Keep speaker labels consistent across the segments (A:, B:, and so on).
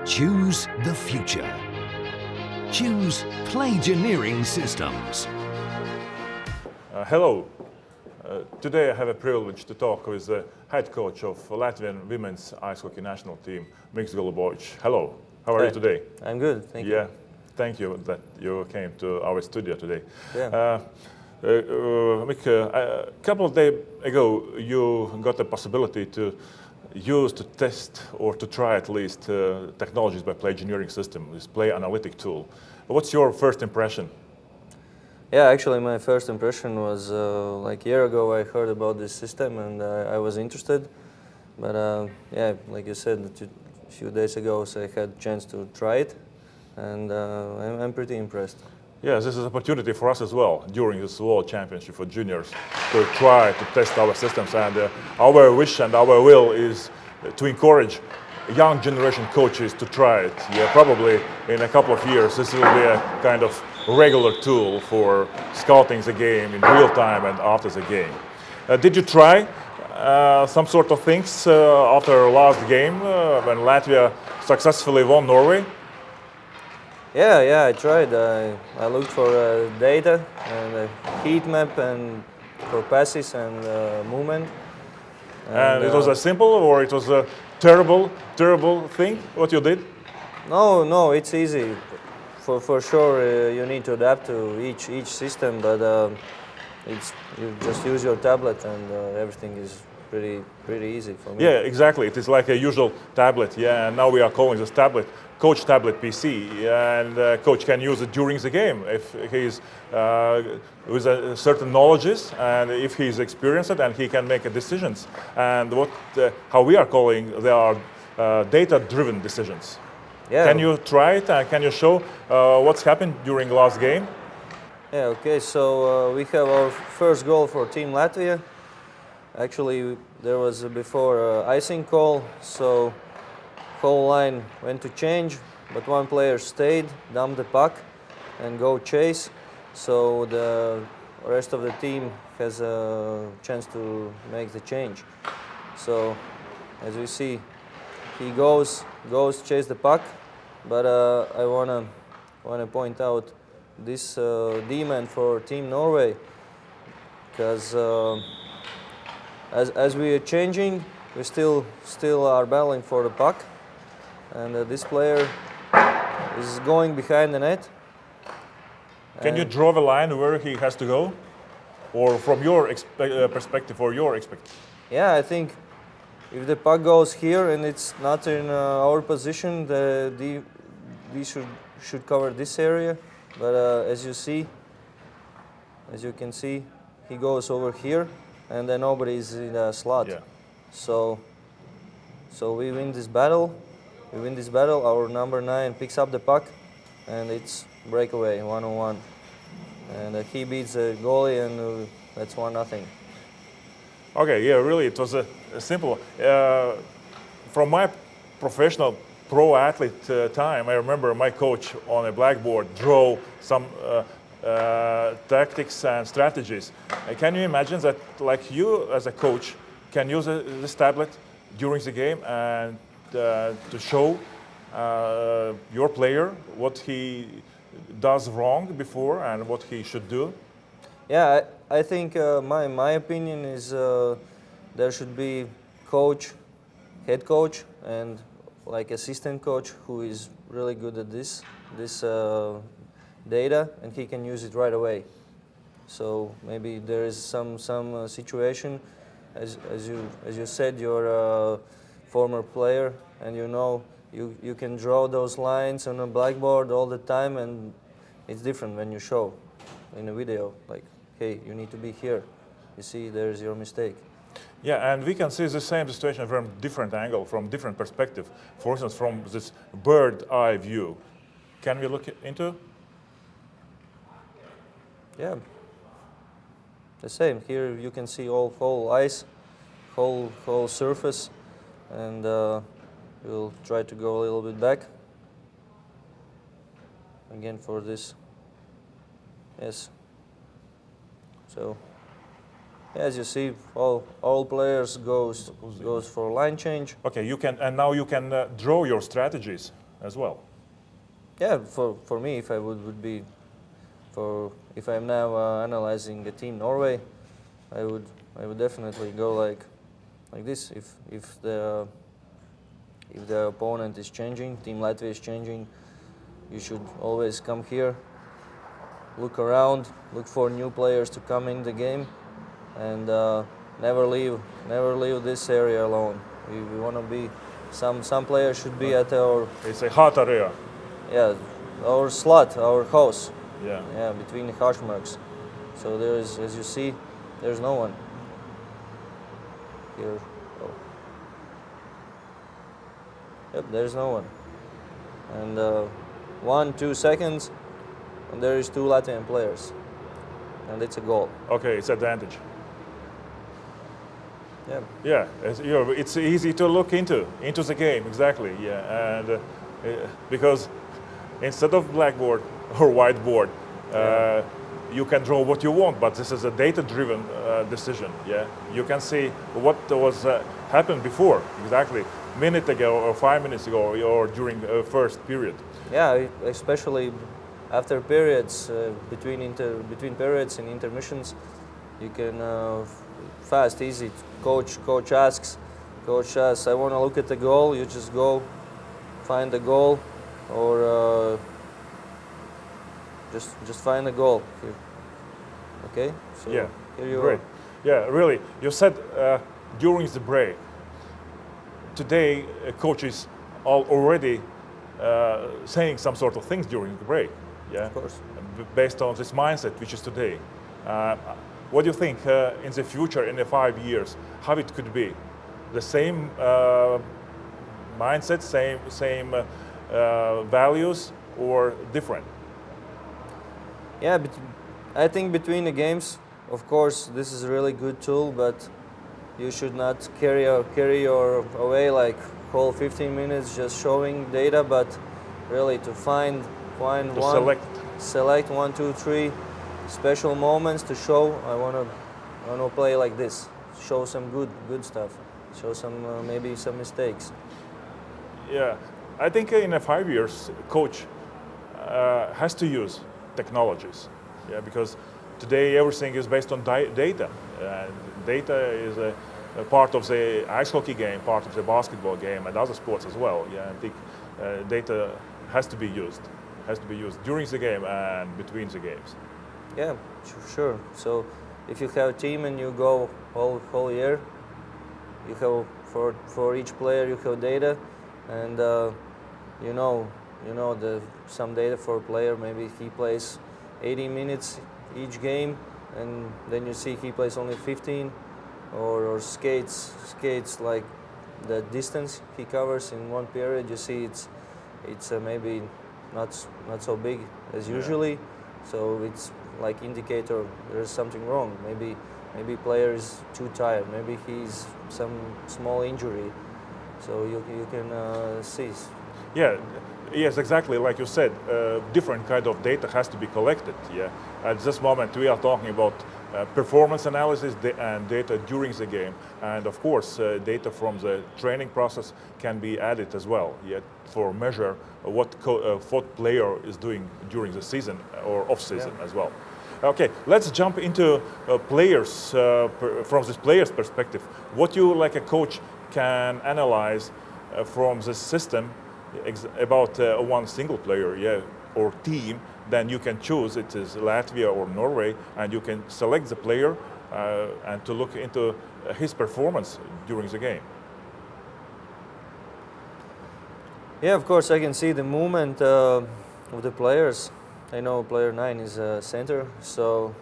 A: Choose the future. Choose Playgineering Systems.
B: Hello. Today I have a privilege to talk with the head coach of Latvian women's ice hockey national team, Mikls Golubovic. Hello. How are you today?
C: I'm good, thank you.
B: Yeah, thank you that you came to our studio today.
C: Yeah.
B: Mik, a couple of days ago, you got the possibility to use, to test, or to try at least technologies by Playgineering System, this play analytic tool. What's your first impression?
C: Yeah, actually my first impression was like a year ago I heard about this system and I was interested. But yeah, like you said, a few days ago so I had a chance to try it and I'm pretty impressed.
B: Yes, this is an opportunity for us as well during this World Championship for juniors to try to test our systems, and our wish and our will is to encourage young generation coaches to try it. Yeah, probably in a couple of years this will be a kind of regular tool for scouting the game in real time and after the game. Did you try some sort of things after last game when Latvia successfully won Norway?
C: Yeah, I tried. I looked for data and a heat map and for passes and movement.
B: And it was a simple or it was a terrible thing what you did?
C: No, it's easy. For sure, you need to adapt to each system, but you just use your tablet and everything is pretty easy for me.
B: Yeah, exactly. It is like a usual tablet. Yeah, and now we are calling this tablet Coach Tablet PC, and coach can use it during the game if he's with certain knowledges and if he's experienced and he can make decisions. And how we are calling they are data-driven decisions.
C: Yeah.
B: Can you try it? Can you show what's happened during last game?
C: Yeah. Okay. So we have our first goal for Team Latvia. Actually, there was before icing call, so whole line went to change, but one player stayed, dumped the puck, and go chase. So the rest of the team has a chance to make the change. So as we see, he goes chase the puck, but I wanna point out this demand for Team Norway, because as we are changing, we still are battling for the puck, and this player is going behind the net.
B: Can you draw the line where he has to go, or from your perspective or your expectation?
C: Yeah, I think if the puck goes here and it's not in our position, we should cover this area. But as you can see, he goes over here, and then nobody's in the slot.
B: Yeah.
C: So we win this battle. Our number 9 picks up the puck, and it's breakaway 1-on-1. And he beats the goalie, and that's 1-0.
B: Okay, yeah, really, it was a simple. From my professional pro athlete time, I remember my coach on a blackboard draw some tactics and strategies. Can you imagine that, like you as a coach, can use this tablet during the game and to show your player what he does wrong before and what he should do?
C: Yeah, I think my opinion is there should be coach, head coach, and like assistant coach who is really good at this data, and he can use it right away. So maybe there is some situation, as you said, you're a former player, and you can draw those lines on a blackboard all the time, and it's different when you show in a video, like, hey, you need to be here. You see, there's your mistake.
B: Yeah, and we can see the same situation from different angle, from different perspective. For instance, from this bird eye view. Can we look into?
C: Yeah, the same. Here you can see whole ice, whole surface, and we'll try to go a little bit back again for this. Yes. So as you see, all players goes for line change.
B: Okay, you can, and now you can draw your strategies as well.
C: Yeah, for me, if I would be, if I'm now analyzing the team Norway, I would definitely go like this. If the opponent is changing, Team Latvia is changing, you should always come here, look around, look for new players to come in the game, and never leave this area alone. We want to be. Some players should be at our.
B: It's a hot area.
C: Yeah, our slot, our house.
B: Yeah.
C: Yeah, between the hash marks. So there is, as you see, there's no one here. Oh. Yep, there's no one. And 1-2 seconds, and there is 2 Latvian players, and it's a goal.
B: Okay, it's advantage.
C: Yeah.
B: Yeah, it's easy to look into the game, exactly. Yeah, and because instead of blackboard or whiteboard, you can draw what you want, but this is a data-driven decision. Yeah, you can see what was happened before, exactly, minute ago or 5 minutes ago or during first period.
C: Yeah, especially after periods, between periods and intermissions, you can fast, easy. Coach asks, I want to look at the goal. You just go, find the goal, or just find the goal. Here. Okay. So
B: Yeah.
C: Here you
B: Great.
C: are.
B: Yeah, really. You said during the break. Today, coaches are already saying some sort of things during the break. Yeah.
C: Of course.
B: Based on this mindset, which is today. What do you think in the future, in the 5 years, how it could be? The same mindset, same values, or different?
C: Yeah, but I think between the games, of course, this is a really good tool, but you should not carry your away like whole 15 minutes just showing data, but really to find one, select 1, 2, 3 special moments to show. I wanna play like this. Show some good stuff. Show some maybe some mistakes.
B: Yeah, I think in 5 years, coach has to use technologies. Yeah, because today everything is based on data. Data is a part of the ice hockey game, part of the basketball game, and other sports as well. Yeah, I think data has to be used during the game and between the games.
C: Yeah, sure. So if you have a team and you go whole year, you have for each player you have data, and you know some data for a player. Maybe he plays 80 minutes each game, and then you see he plays only 15, or skates like the distance he covers in one period. You see it's maybe not so big as usually, so it's like indicator there's something wrong. Maybe player is too tired. Maybe he's some small injury. So you can see.
B: Yeah, yes, exactly. Like you said, different kind of data has to be collected. Yeah, at this moment we are talking about performance analysis and data during the game, and of course data from the training process can be added as well. Yeah, for measure what player is doing during the season or off season as well. Okay, let's jump into players from this player's perspective. What you, like a coach, can analyze from the system about one single player, or team. Then you can choose it is Latvia or Norway, and you can select the player and to look into his performance during the game.
C: Yeah, of course, I can see the movement of the players. I know player 9 is a center, so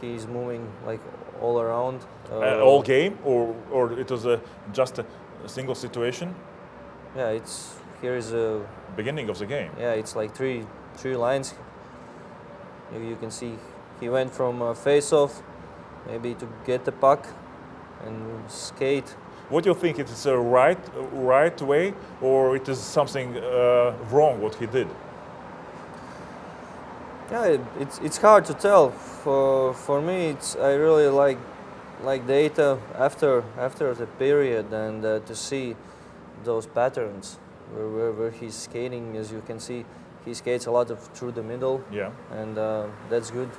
C: he's moving like all around.
B: All game, or it was just a single situation?
C: Yeah, here is a
B: beginning of the game.
C: Yeah, it's like three lines. You can see he went from face-off, maybe to get the puck and skate.
B: What do you think? It is a right way, or it is something wrong what he did?
C: Yeah, it's hard to tell. For me, I really like data after the period, and to see those patterns. where he's skating. As you can see, he skates a lot of through the middle.
B: Yeah.
C: And that's good.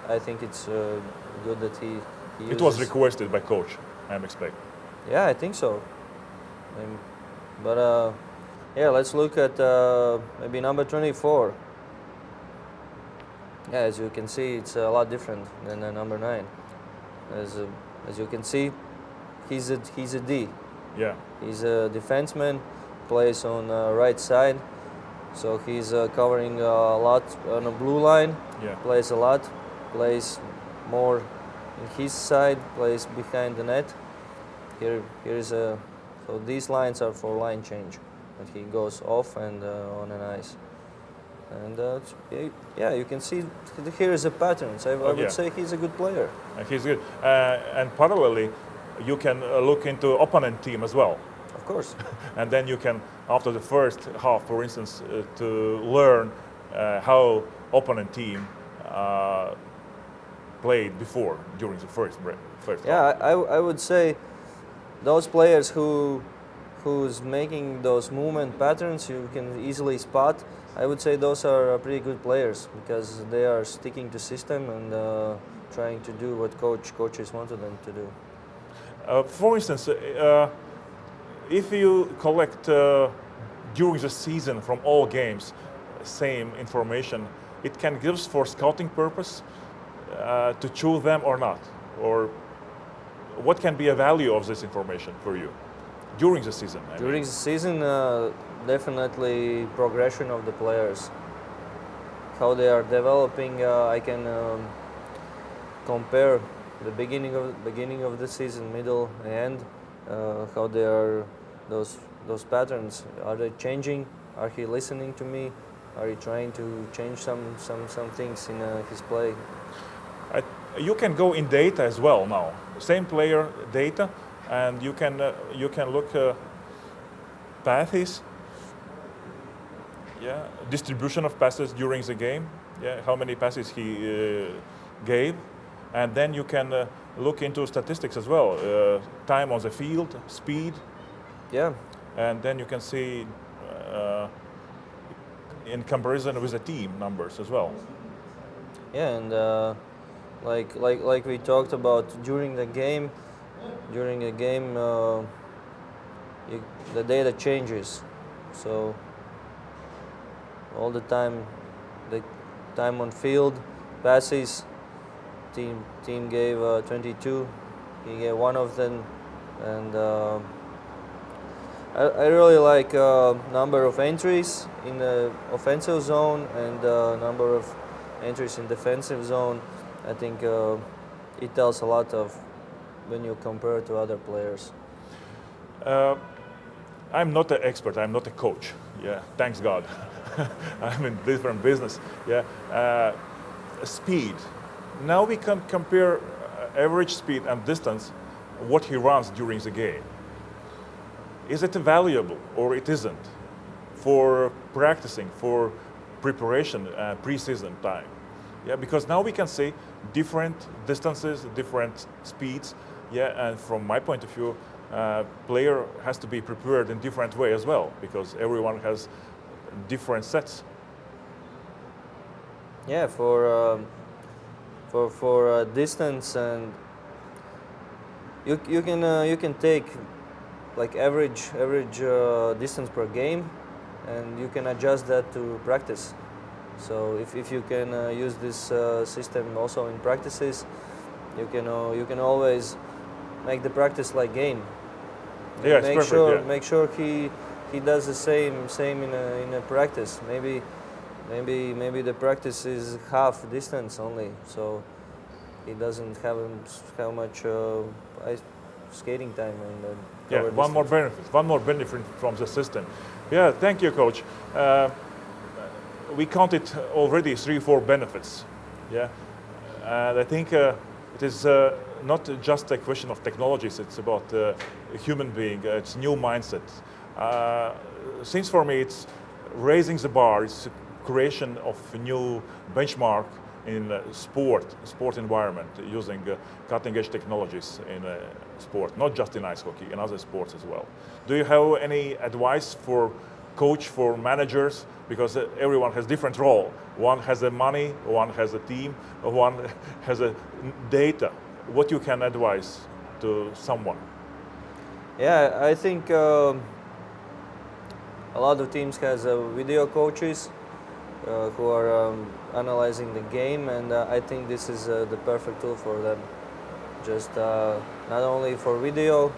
C: I think it's good that he
B: It was
C: uses-
B: requested by coach, I'm expecting.
C: Yeah, I think so. But yeah, let's look at maybe number 24. Yeah, as you can see, it's a lot different than number 9. As you can see, he's a D.
B: Yeah.
C: He's a defenseman, plays on right side, so he's covering a lot on the blue line.
B: Yeah.
C: Plays a lot, plays more in his side, plays behind the net. Here is a so these lines are for line change, and he goes off and on an ice. And yeah, you can see here is a pattern. So I
B: yeah.
C: would say he's a good player.
B: He's good. And parallelly, you can look into opponent team as well.
C: Of course.
B: And then you can, after the first half, for instance, to learn how opponent team played before during the first half.
C: Yeah, I would say those players who's making those movement patterns you can easily spot. I would say those are pretty good players because they are sticking to system and trying to do what coaches wanted them to do.
B: For instance, if you collect during the season from all games same information, it can give for scouting purpose to choose them or not, or what can be a value of this information for you during the season?
C: During the season, definitely progression of the players, how they are developing. I can compare the beginning of the season, middle, and end. How they are those patterns. Are they changing? Are he listening to me? Are he trying to change some things in his play?
B: You can go in data as well now. Same player data, and you can look passes. Yeah, distribution of passes during the game. Yeah, how many passes he gave, and then you can look into statistics as well. Time on the field, speed.
C: Yeah.
B: And then you can see in comparison with the team numbers as well.
C: Yeah, and like we talked about during the game, the data changes. So all the time on field, passes, team gave 22, he gave one of them, and I really like number of entries in the offensive zone and number of entries in defensive zone. I think it tells a lot of when you compare to other players.
B: I'm not an expert. I'm not a coach. Yeah, thanks God. I'm in different business. Yeah, speed. Now we can compare average speed and distance, what he runs during the game. Is it valuable or it isn't for practicing, for preparation, pre-season time? Yeah, because now we can see different distances, different speeds. Yeah, and from my point of view, player has to be prepared in different way as well because everyone has different sets.
C: Yeah, for distance, and you can take like average distance per game, and you can adjust that to practice. So if you can use this system also in practices, you can always make the practice like game.
B: Yeah, it's perfect, yeah.
C: Make sure he does the same in a practice. Maybe the practice is half distance only, so he doesn't have much ice skating time. And
B: yeah, one more benefit from the system. Yeah, thank you, coach. We counted already 3-4 benefits. Yeah, and I think it is not just a question of technologies. It's about a human being. It's new mindset. Since for me, it's raising the bar. It's creation of a new benchmark in sport environment, using cutting-edge technologies in sport, not just in ice hockey, in other sports as well. Do you have any advice for coach, for managers? Because everyone has different role. One has the money, one has a team, one has a data. What you can advise to someone?
C: Yeah, I think a lot of teams has video coaches who are analyzing the game, and I think this is the perfect tool for them. Just not only for video,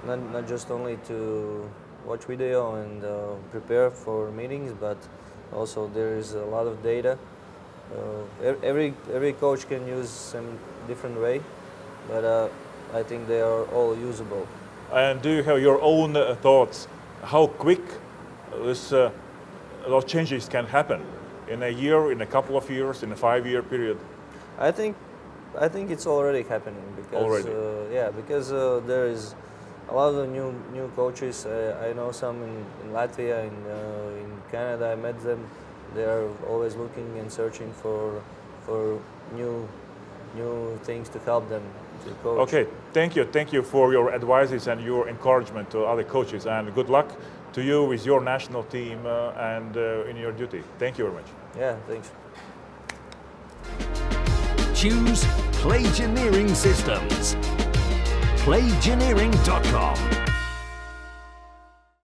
C: not just only to watch video and prepare for meetings, but also there is a lot of data. Every coach can use some different way, but I think they are all usable.
B: And do you have your own thoughts? How quick those changes can happen? In a year, in a couple of years, in a 5-year period?
C: I think it's already happening because because there is a lot of new coaches. I know some in Latvia, in Canada. I met them. They are always looking and searching for new things to help them to coach.
B: Okay, thank you for your advices and your encouragement to other coaches, and good luck to you with your national team and in your duty. Thank you very much.
C: Yeah, thanks.
A: Choose Playgineering Systems. Playgineering.com